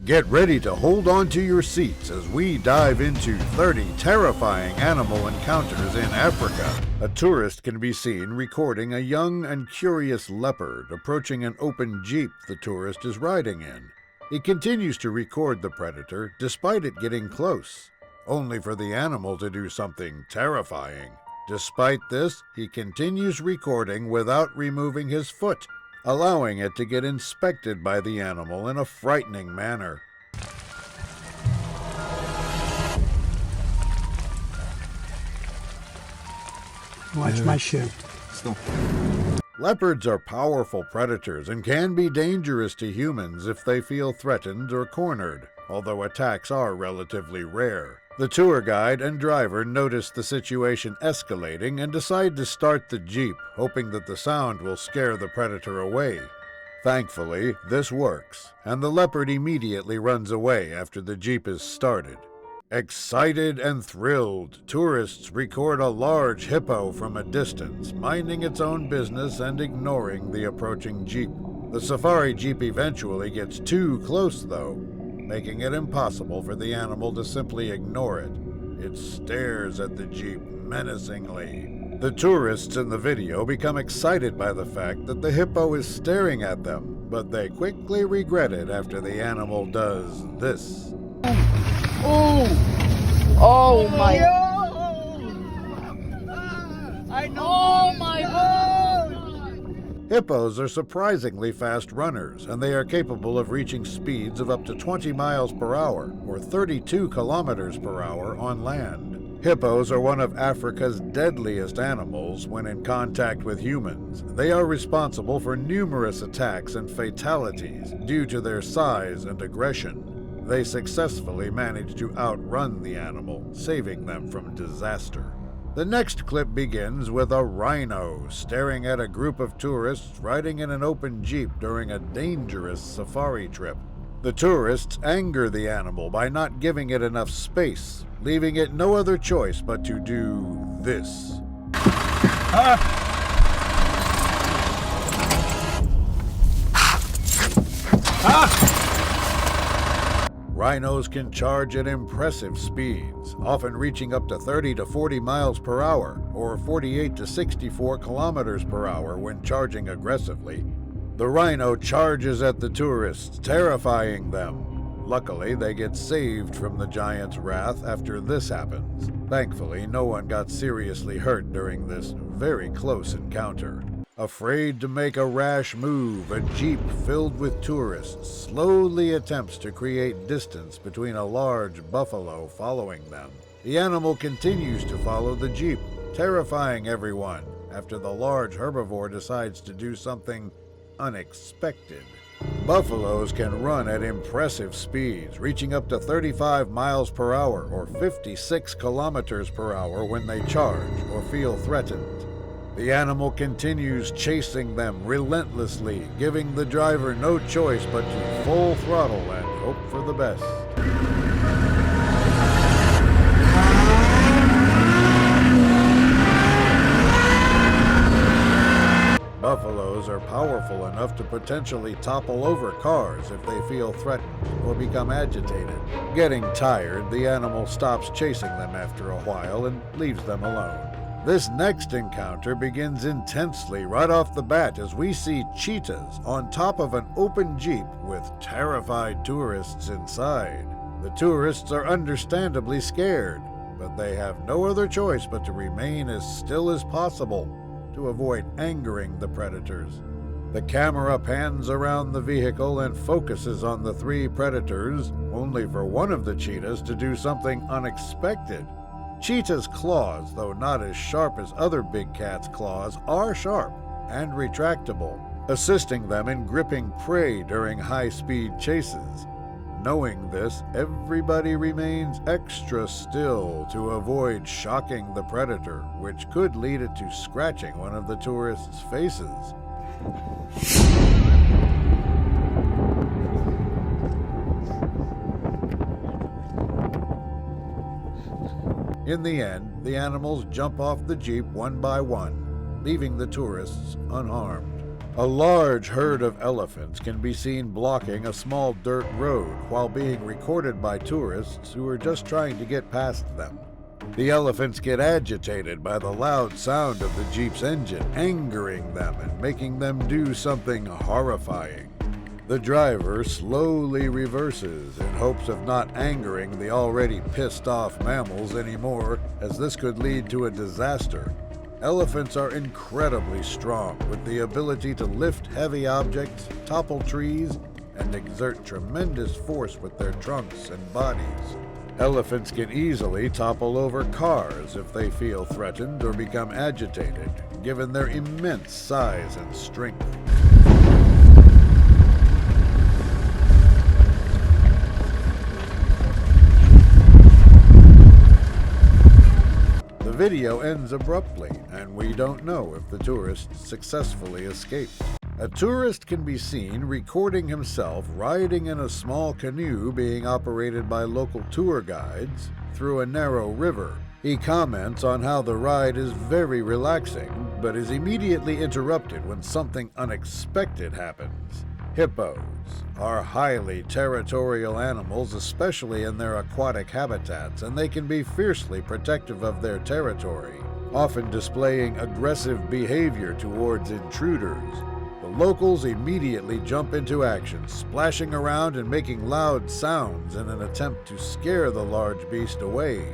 Get ready to hold on to your seats as we dive into 30 terrifying animal encounters in Africa. A tourist can be seen recording a young and curious leopard approaching an open jeep the tourist is riding in. He continues to record the predator despite it getting close, only for the animal to do something terrifying. Despite this, he continues recording without removing his foot, allowing it to get inspected by the animal in a frightening manner. Watch my shoe. Stop. Leopards are powerful predators and can be dangerous to humans if they feel threatened or cornered, although attacks are relatively rare. The tour guide and driver notice the situation escalating and decide to start the jeep, hoping that the sound will scare the predator away. Thankfully, this works, and the leopard immediately runs away after the jeep is started. Excited and thrilled, tourists record a large hippo from a distance, minding its own business and ignoring the approaching jeep. The safari jeep eventually gets too close, though, making it impossible for the animal to simply ignore it. It stares at the jeep menacingly. The tourists in the video become excited by the fact that the hippo is staring at them, but they quickly regret it after the animal does this. Oh my! Oh my God! Hippos are surprisingly fast runners, and they are capable of reaching speeds of up to 20 miles per hour, or 32 kilometers per hour on land. Hippos are one of Africa's deadliest animals when in contact with humans. They are responsible for numerous attacks and fatalities due to their size and aggression. They successfully manage to outrun the animal, saving them from disaster. The next clip begins with a rhino staring at a group of tourists riding in an open jeep during a dangerous safari trip. The tourists anger the animal by not giving it enough space, leaving it no other choice but to do this. Rhinos can charge at impressive speeds, often reaching up to 30 to 40 miles per hour, or 48 to 64 kilometers per hour when charging aggressively. The rhino charges at the tourists, terrifying them. Luckily, they get saved from the giant's wrath after this happens. Thankfully, no one got seriously hurt during this very close encounter. Afraid to make a rash move, a jeep filled with tourists slowly attempts to create distance between a large buffalo following them. The animal continues to follow the jeep, terrifying everyone after the large herbivore decides to do something unexpected. Buffaloes can run at impressive speeds, reaching up to 35 miles per hour or 56 kilometers per hour when they charge or feel threatened. The animal continues chasing them relentlessly, giving the driver no choice but to full throttle and hope for the best. Buffaloes are powerful enough to potentially topple over cars if they feel threatened or become agitated. Getting tired, the animal stops chasing them after a while and leaves them alone. This next encounter begins intensely right off the bat as we see cheetahs on top of an open jeep with terrified tourists inside. The tourists are understandably scared, but they have no other choice but to remain as still as possible to avoid angering the predators. The camera pans around the vehicle and focuses on the three predators, only for one of the cheetahs to do something unexpected. Cheetah's claws, though not as sharp as other big cats' claws, are sharp and retractable, assisting them in gripping prey during high-speed chases. Knowing this, everybody remains extra still to avoid shocking the predator, which could lead it to scratching one of the tourists' faces. In the end, the animals jump off the jeep one by one, leaving the tourists unharmed. A large herd of elephants can be seen blocking a small dirt road while being recorded by tourists who are just trying to get past them. The elephants get agitated by the loud sound of the Jeep's engine, angering them and making them do something horrifying. The driver slowly reverses in hopes of not angering the already pissed off mammals anymore, as this could lead to a disaster. Elephants are incredibly strong, with the ability to lift heavy objects, topple trees, and exert tremendous force with their trunks and bodies. Elephants can easily topple over cars if they feel threatened or become agitated, given their immense size and strength. The video ends abruptly, and we don't know if the tourist successfully escaped. A tourist can be seen recording himself riding in a small canoe being operated by local tour guides through a narrow river. He comments on how the ride is very relaxing, but is immediately interrupted when something unexpected happens. Hippos are highly territorial animals, especially in their aquatic habitats, and they can be fiercely protective of their territory, often displaying aggressive behavior towards intruders. The locals immediately jump into action, splashing around and making loud sounds in an attempt to scare the large beast away.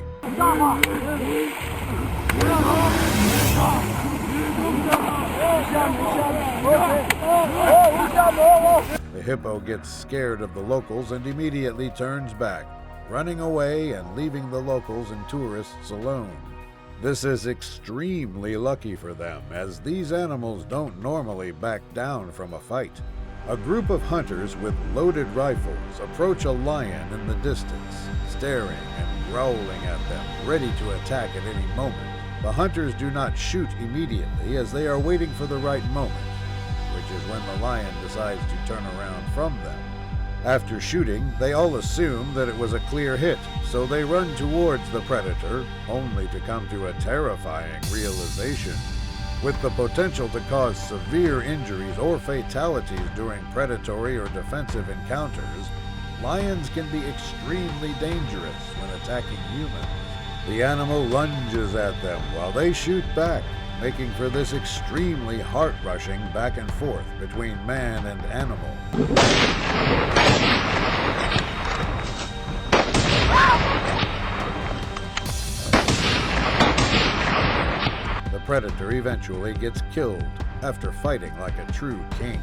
The hippo gets scared of the locals and immediately turns back, running away and leaving the locals and tourists alone. This is extremely lucky for them, as these animals don't normally back down from a fight. A group of hunters with loaded rifles approach a lion in the distance, staring and growling at them, ready to attack at any moment. The hunters do not shoot immediately, as they are waiting for the right moment, which is when the lion decides to turn around from them. After shooting, they all assume that it was a clear hit, so they run towards the predator, only to come to a terrifying realization. With the potential to cause severe injuries or fatalities during predatory or defensive encounters, lions can be extremely dangerous when attacking humans. The animal lunges at them while they shoot back, making for this extremely heart-rushing back and forth between man and animal. The predator eventually gets killed after fighting like a true king.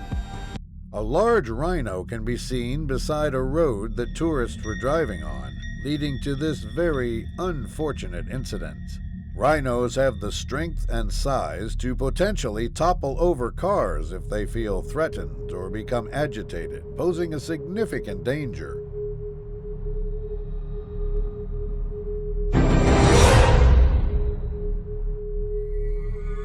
A large rhino can be seen beside a road that tourists were driving on, leading to this very unfortunate incident. Rhinos have the strength and size to potentially topple over cars if they feel threatened or become agitated, posing a significant danger.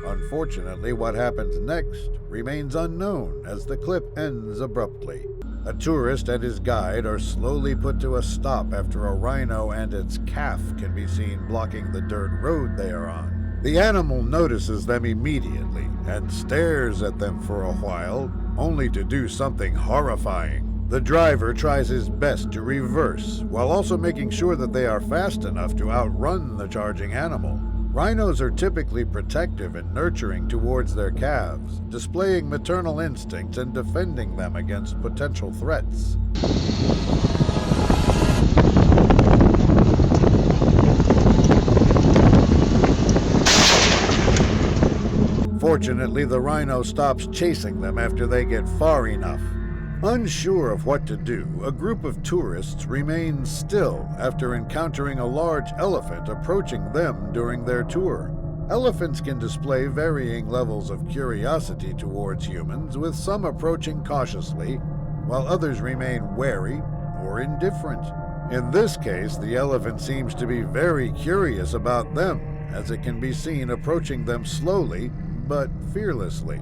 Unfortunately, what happens next remains unknown, as the clip ends abruptly. A tourist and his guide are slowly put to a stop after a rhino and its calf can be seen blocking the dirt road they are on. The animal notices them immediately and stares at them for a while, only to do something horrifying. The driver tries his best to reverse, while also making sure that they are fast enough to outrun the charging animal. Rhinos are typically protective and nurturing towards their calves, displaying maternal instincts and defending them against potential threats. Fortunately, the rhino stops chasing them after they get far enough. Unsure of what to do, a group of tourists remain still after encountering a large elephant approaching them during their tour. Elephants can display varying levels of curiosity towards humans, with some approaching cautiously, while others remain wary or indifferent. In this case, the elephant seems to be very curious about them, as it can be seen approaching them slowly but fearlessly.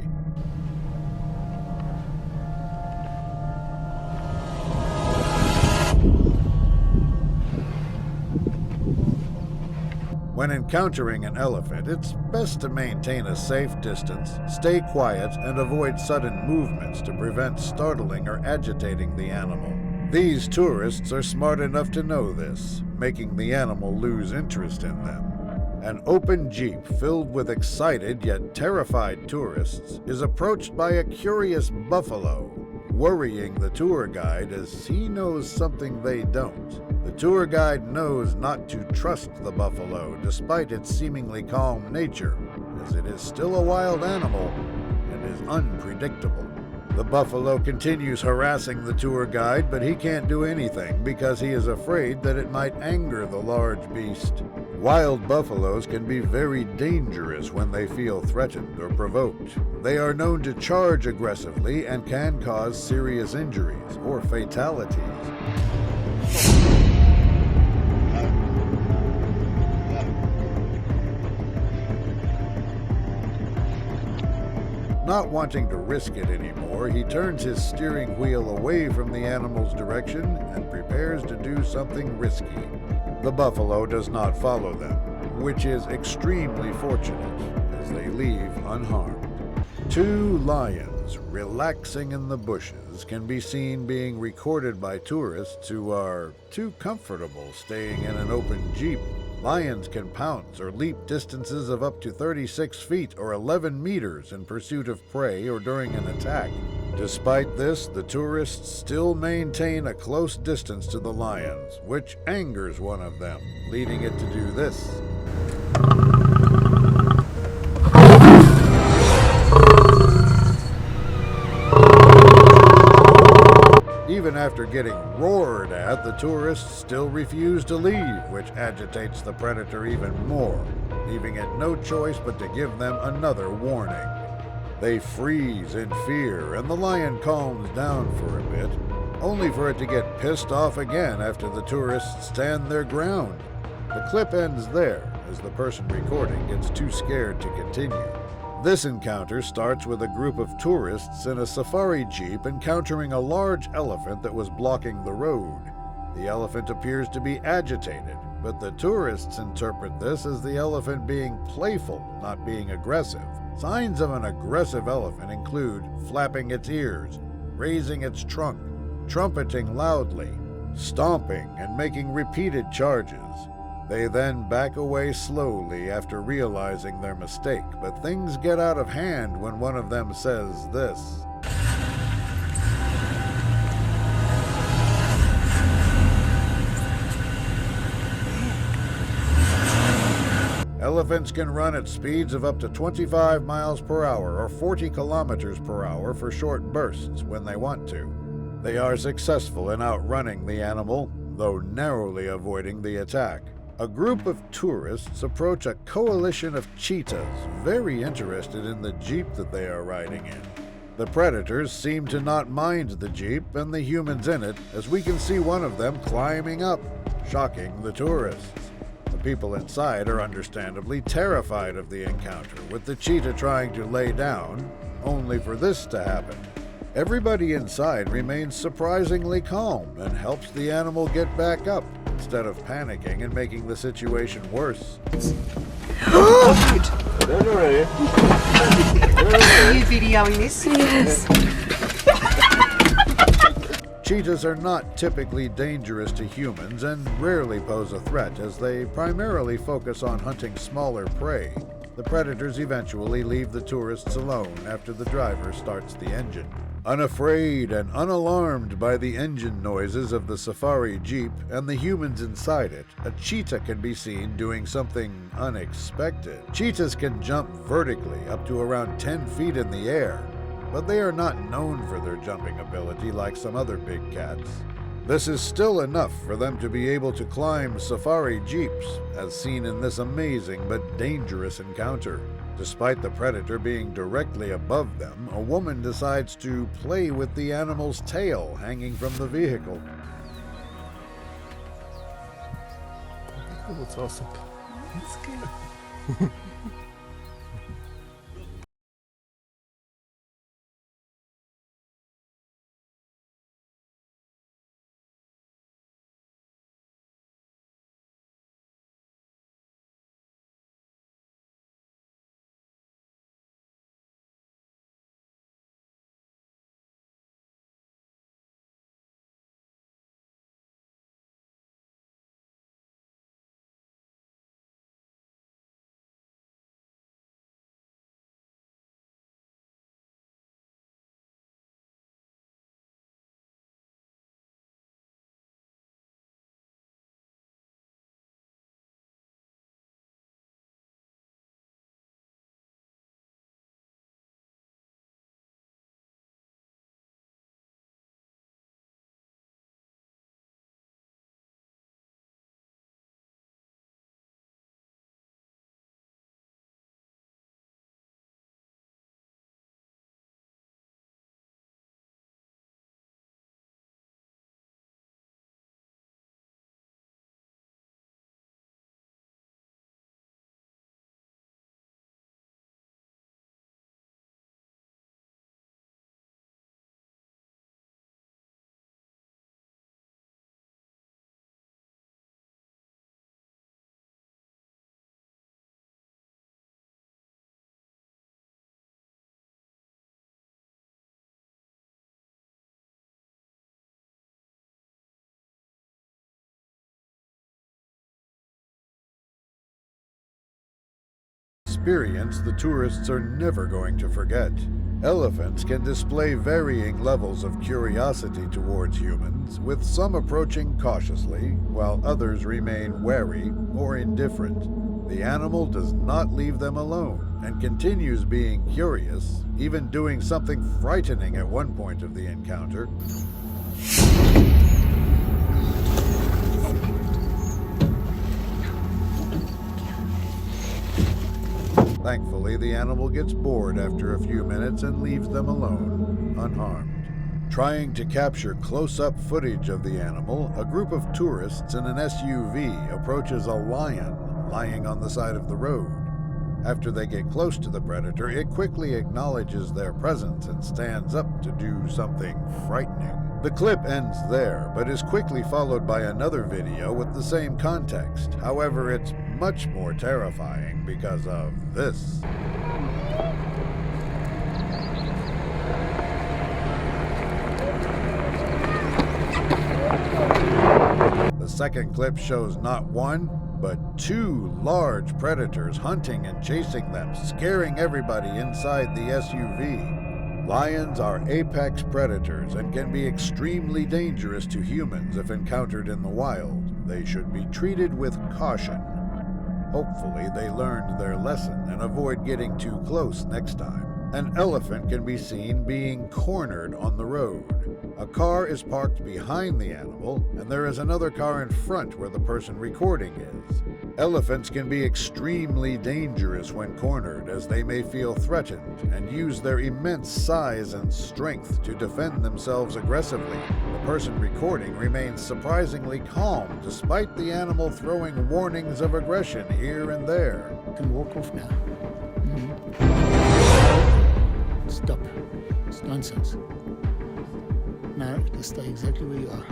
When encountering an elephant, it's best to maintain a safe distance, stay quiet, and avoid sudden movements to prevent startling or agitating the animal. These tourists are smart enough to know this, making the animal lose interest in them. An open jeep filled with excited yet terrified tourists is approached by a curious buffalo, worrying the tour guide as he knows something they don't. The tour guide knows not to trust the buffalo despite its seemingly calm nature, as it is still a wild animal and is unpredictable. The buffalo continues harassing the tour guide, but he can't do anything because he is afraid that it might anger the large beast. Wild buffaloes can be very dangerous when they feel threatened or provoked. They are known to charge aggressively and can cause serious injuries or fatalities. Not wanting to risk it anymore, he turns his steering wheel away from the animal's direction and prepares to do something risky. The buffalo does not follow them, which is extremely fortunate, as they leave unharmed. Two lions relaxing in the bushes can be seen being recorded by tourists who are too comfortable staying in an open jeep. Lions can pounce or leap distances of up to 36 feet or 11 meters in pursuit of prey or during an attack. Despite this, the tourists still maintain a close distance to the lions, which angers one of them, leading it to do this. Even after getting roared at, the tourists still refuse to leave, which agitates the predator even more, leaving it no choice but to give them another warning. They freeze in fear, and the lion calms down for a bit, only for it to get pissed off again after the tourists stand their ground. The clip ends there, as the person recording gets too scared to continue. This encounter starts with a group of tourists in a safari jeep encountering a large elephant that was blocking the road. The elephant appears to be agitated, but the tourists interpret this as the elephant being playful, not being aggressive. Signs of an aggressive elephant include flapping its ears, raising its trunk, trumpeting loudly, stomping, and making repeated charges. They then back away slowly after realizing their mistake, but things get out of hand when one of them says this. Elephants can run at speeds of up to 25 miles per hour or 40 kilometers per hour for short bursts when they want to. They are successful in outrunning the animal, though narrowly avoiding the attack. A group of tourists approach a coalition of cheetahs, very interested in the jeep that they are riding in. The predators seem to not mind the jeep and the humans in it, as we can see one of them climbing up, shocking the tourists. The people inside are understandably terrified of the encounter, with the cheetah trying to lay down, only for this to happen. Everybody inside remains surprisingly calm and helps the animal get back up, instead of panicking and making the situation worse. Are you videoing this? Yes. Cheetahs are not typically dangerous to humans and rarely pose a threat, as they primarily focus on hunting smaller prey. The predators eventually leave the tourists alone after the driver starts the engine. Unafraid and unalarmed by the engine noises of the safari jeep and the humans inside it, a cheetah can be seen doing something unexpected. Cheetahs can jump vertically up to around 10 feet in the air, but they are not known for their jumping ability like some other big cats. This is still enough for them to be able to climb safari jeeps, as seen in this amazing but dangerous encounter. Despite the predator being directly above them, a woman decides to play with the animal's tail hanging from the vehicle. That's awesome. That's good. experience the tourists are never going to forget. Elephants can display varying levels of curiosity towards humans, with some approaching cautiously, while others remain wary or indifferent. The animal does not leave them alone and continues being curious, even doing something frightening at one point of the encounter. Thankfully, the animal gets bored after a few minutes and leaves them alone, unharmed. Trying to capture close-up footage of the animal, a group of tourists in an SUV approaches a lion lying on the side of the road. After they get close to the predator, it quickly acknowledges their presence and stands up to do something frightening. The clip ends there, but is quickly followed by another video with the same context. However, it's much more terrifying because of this. The second clip shows not one, but two large predators hunting and chasing them, scaring everybody inside the SUV. Lions are apex predators and can be extremely dangerous to humans if encountered in the wild. They should be treated with caution. Hopefully, they learned their lesson and avoid getting too close next time. An elephant can be seen being cornered on the road. A car is parked behind the animal, and there is another car in front where the person recording is. Elephants can be extremely dangerous when cornered, as they may feel threatened and use their immense size and strength to defend themselves aggressively. The person recording remains surprisingly calm despite the animal throwing warnings of aggression here and there. You can walk off now. Stop. It's nonsense. Now, just stay exactly where you are.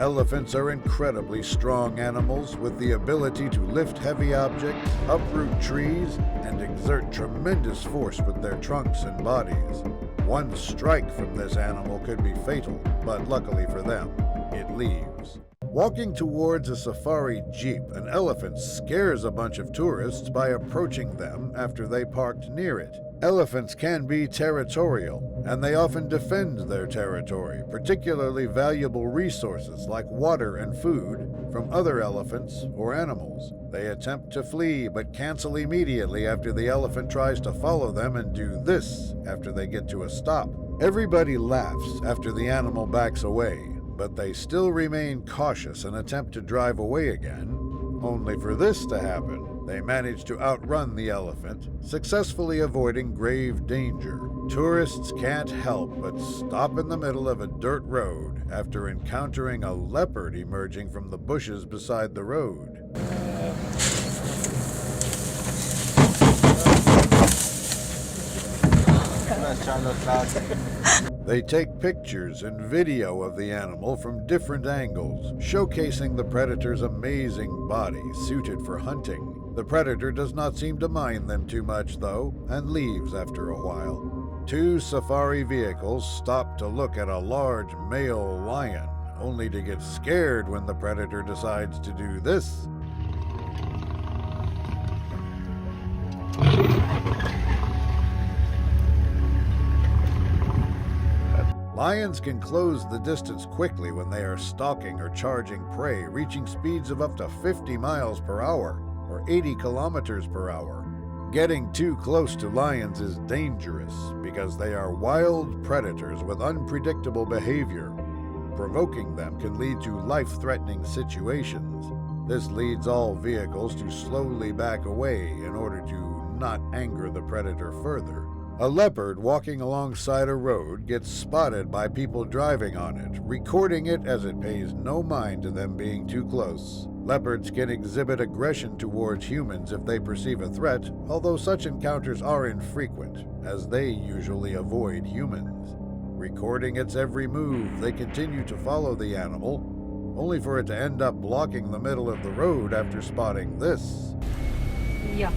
Elephants are incredibly strong animals with the ability to lift heavy objects, uproot trees, and exert tremendous force with their trunks and bodies. One strike from this animal could be fatal, but luckily for them, it leaves. Walking towards a safari jeep, an elephant scares a bunch of tourists by approaching them after they parked near it. Elephants can be territorial, and they often defend their territory, particularly valuable resources like water and food, from other elephants or animals. They attempt to flee, but cancel immediately after the elephant tries to follow them and do this after they get to a stop. Everybody laughs after the animal backs away, but they still remain cautious and attempt to drive away again, only for this to happen. They manage to outrun the elephant, successfully avoiding grave danger. Tourists can't help but stop in the middle of a dirt road after encountering a leopard emerging from the bushes beside the road. They take pictures and video of the animal from different angles, showcasing the predator's amazing body suited for hunting. The predator does not seem to mind them too much, though, and leaves after a while. Two safari vehicles stop to look at a large male lion, only to get scared when the predator decides to do this. Lions can close the distance quickly when they are stalking or charging prey, reaching speeds of up to 50 miles per hour or 80 kilometers per hour. Getting too close to lions is dangerous because they are wild predators with unpredictable behavior. Provoking them can lead to life-threatening situations. This leads all vehicles to slowly back away in order to not anger the predator further. A leopard walking alongside a road gets spotted by people driving on it, recording it as it pays no mind to them being too close. Leopards can exhibit aggression towards humans if they perceive a threat, although such encounters are infrequent, as they usually avoid humans. Recording its every move, they continue to follow the animal, only for it to end up blocking the middle of the road after spotting this. Yeah.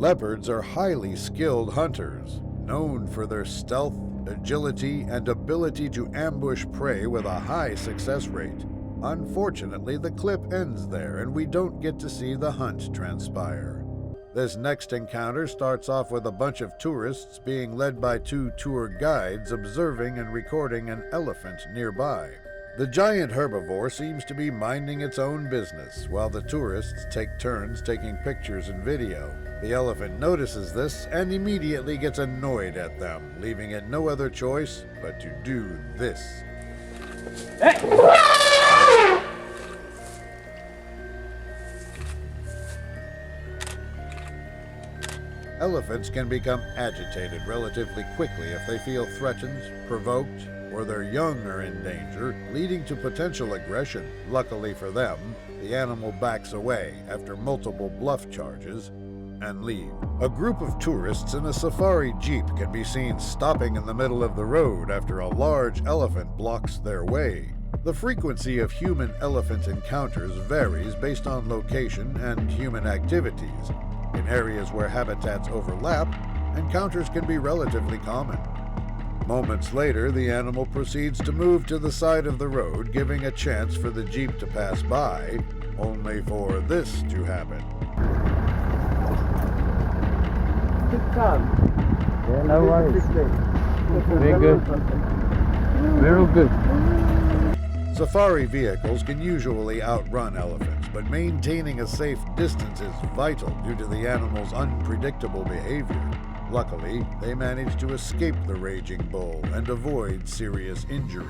Leopards are highly skilled hunters, known for their stealth, agility, and ability to ambush prey with a high success rate. Unfortunately, the clip ends there, and we don't get to see the hunt transpire. This next encounter starts off with a bunch of tourists being led by 2 tour guides observing and recording an elephant nearby. The giant herbivore seems to be minding its own business, while the tourists take turns taking pictures and video. The elephant notices this and immediately gets annoyed at them, leaving it no other choice but to do this. Elephants can become agitated relatively quickly if they feel threatened, provoked, or their young are in danger, leading to potential aggression. Luckily for them, the animal backs away after multiple bluff charges and leave. A group of tourists in a safari jeep can be seen stopping in the middle of the road after a large elephant blocks their way. The frequency of human-elephant encounters varies based on location and human activities. In areas where habitats overlap, encounters can be relatively common. Moments later, the animal proceeds to move to the side of the road, giving a chance for the jeep to pass by, only for this to happen. Yeah, no worries. Very good. Very good. Safari vehicles can usually outrun elephants, but maintaining a safe distance is vital due to the animal's unpredictable behavior. Luckily, they manage to escape the raging bull and avoid serious injuries.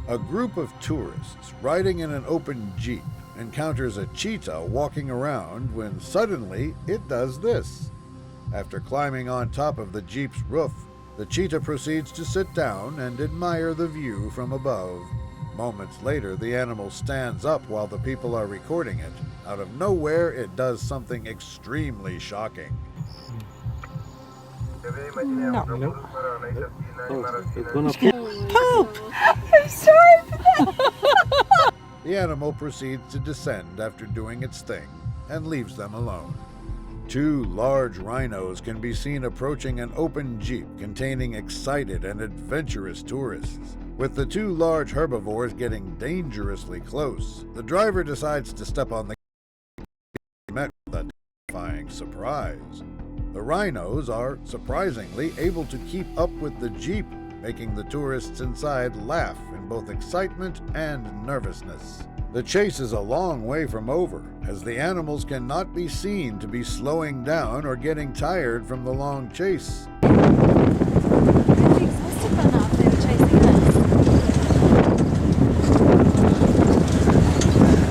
A group of tourists riding in an open jeep encounters a cheetah walking around when suddenly it does this. After climbing on top of the jeep's roof, the cheetah proceeds to sit down and admire the view from above. Moments later, the animal stands up while the people are recording it. Out of nowhere, it does something extremely shocking. No. Poop! I'm sorry! The animal proceeds to descend after doing its thing and leaves them alone. 2 large rhinos can be seen approaching an open jeep containing excited and adventurous tourists. With the 2 large herbivores getting dangerously close, the driver decides to step on the met with a terrifying surprise. The rhinos are surprisingly able to keep up with the jeep, making the tourists inside laugh in both excitement and nervousness. The chase is a long way from over, as the animals cannot be seen to be slowing down or getting tired from the long chase.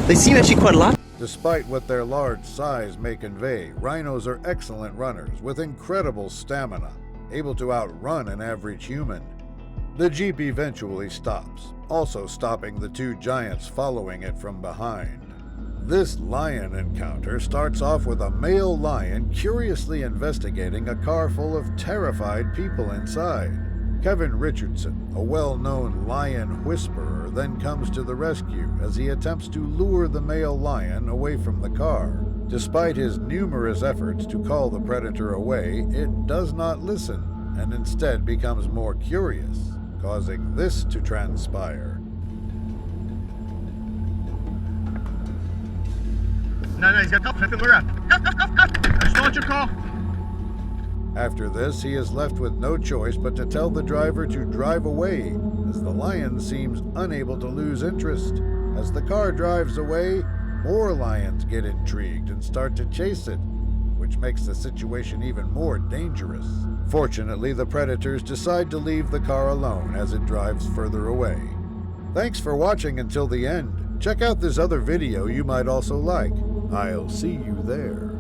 They seem actually quite large. Despite what their large size may convey, rhinos are excellent runners with incredible stamina, able to outrun an average human. The jeep eventually stops, also stopping the 2 giants following it from behind. This lion encounter starts off with a male lion curiously investigating a car full of terrified people inside. Kevin Richardson, a well-known lion whisperer, then comes to the rescue as he attempts to lure the male lion away from the car. Despite his numerous efforts to call the predator away, it does not listen and instead becomes more curious, causing this to transpire. No, he's got to flip it around. Go. Start your car. After this, he is left with no choice but to tell the driver to drive away, as the lion seems unable to lose interest. As the car drives away, more lions get intrigued and start to chase it, which makes the situation even more dangerous. Fortunately, the predators decide to leave the car alone as it drives further away. Thanks for watching until the end. Check out this other video you might also like. I'll see you there.